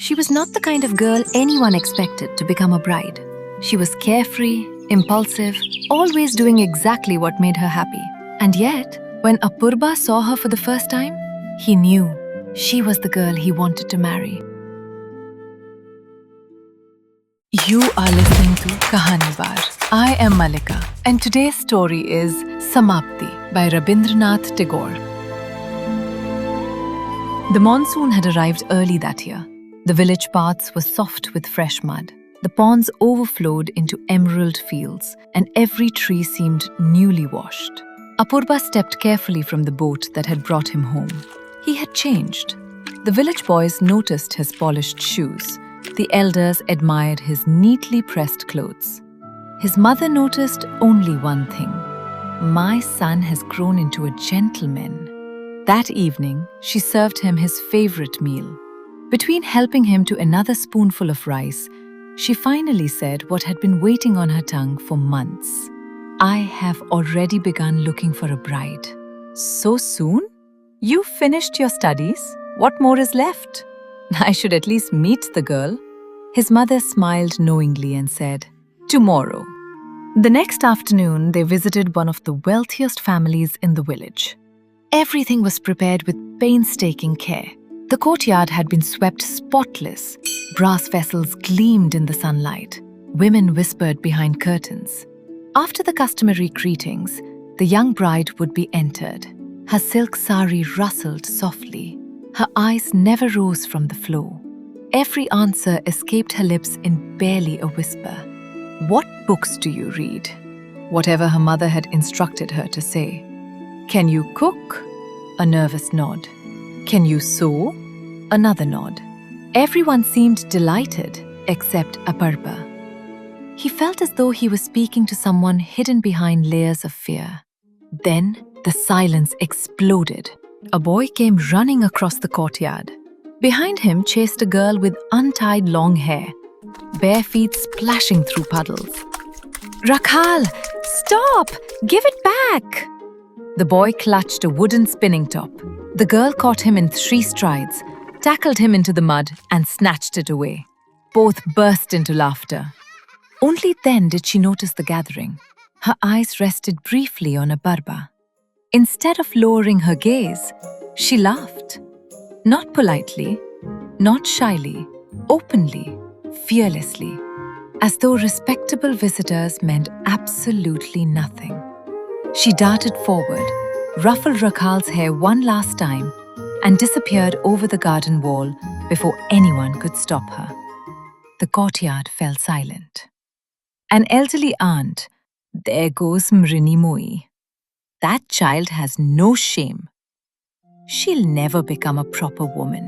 She was not the kind of girl anyone expected to become a bride. She was carefree, impulsive, always doing exactly what made her happy. And yet, when Apurba saw her for the first time, he knew she was the girl he wanted to marry. You are listening to Kahani Bar. I am Mallika, and today's story is Samapti by Rabindranath Tagore. The monsoon had arrived early that year. The village paths were soft with fresh mud. The ponds overflowed into emerald fields, and every tree seemed newly washed. Apurba stepped carefully from the boat that had brought him home. He had changed. The village boys noticed his polished shoes. The elders admired his neatly pressed clothes. His mother noticed only one thing. My son has grown into a gentleman. That evening, she served him his favorite meal. Between helping him to another spoonful of rice, she finally said what had been waiting on her tongue for months. I have already begun looking for a bride. So soon? You finished your studies? What more is left? I should at least meet the girl. His mother smiled knowingly and said, "Tomorrow." The next afternoon, they visited one of the wealthiest families in the village. Everything was prepared with painstaking care. The courtyard had been swept spotless. Brass vessels gleamed in the sunlight. Women whispered behind curtains. After the customary greetings, the young bride would be entered. Her silk sari rustled softly. Her eyes never rose from the floor. Every answer escaped her lips in barely a whisper. What books do you read? Whatever her mother had instructed her to say. Can you cook? A nervous nod. Can you sew? Another nod. Everyone seemed delighted except Apurba. He felt as though he was speaking to someone hidden behind layers of fear. Then the silence exploded. A boy came running across the courtyard. Behind him chased a girl with untied long hair, bare feet splashing through puddles. "Rakhal, stop! Give it back!" The boy clutched a wooden spinning top. The girl caught him in 3 strides, tackled him into the mud, and snatched it away. Both burst into laughter. Only then did she notice the gathering. Her eyes rested briefly on Apurba. Instead of lowering her gaze, she laughed. Not politely, not shyly, openly, fearlessly, as though respectable visitors meant absolutely nothing. She darted forward, ruffled Rakhal's hair one last time, and disappeared over the garden wall before anyone could stop her. The courtyard fell silent. An elderly aunt, "There goes Mrinmoyee. That child has no shame. She'll never become a proper woman."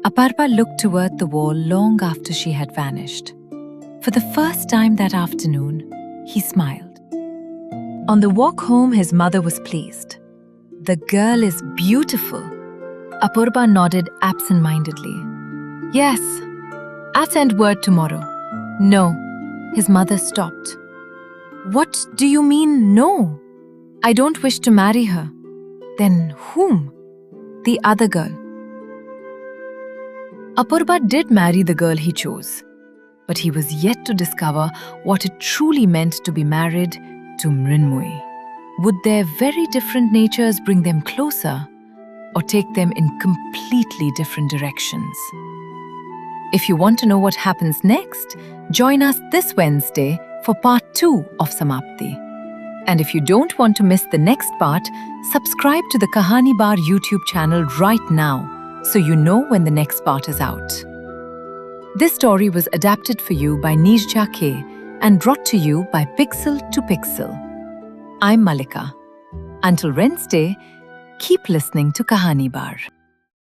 Apurba looked toward the wall long after she had vanished. For the first time that afternoon, he smiled. On the walk home, his mother was pleased. "The girl is beautiful." Apurba nodded absent-mindedly. "Yes, I'll send word tomorrow." "No." His mother stopped. "What do you mean, no?" "I don't wish to marry her." "Then whom?" "The other girl." Apurba did marry the girl he chose, but he was yet to discover what it truly meant to be married to Mrinmoyee. Would their very different natures bring them closer or take them in completely different directions? If you want to know what happens next, join us this Wednesday for part 2 of Samapti. And if you don't want to miss the next part, subscribe to the Kahani Bar YouTube channel right now so you know when the next part is out. This story was adapted for you by Nijja K and brought to you by Pixel to Pixel. I'm Mallika. Until Wednesday, keep listening to Kahani Bar.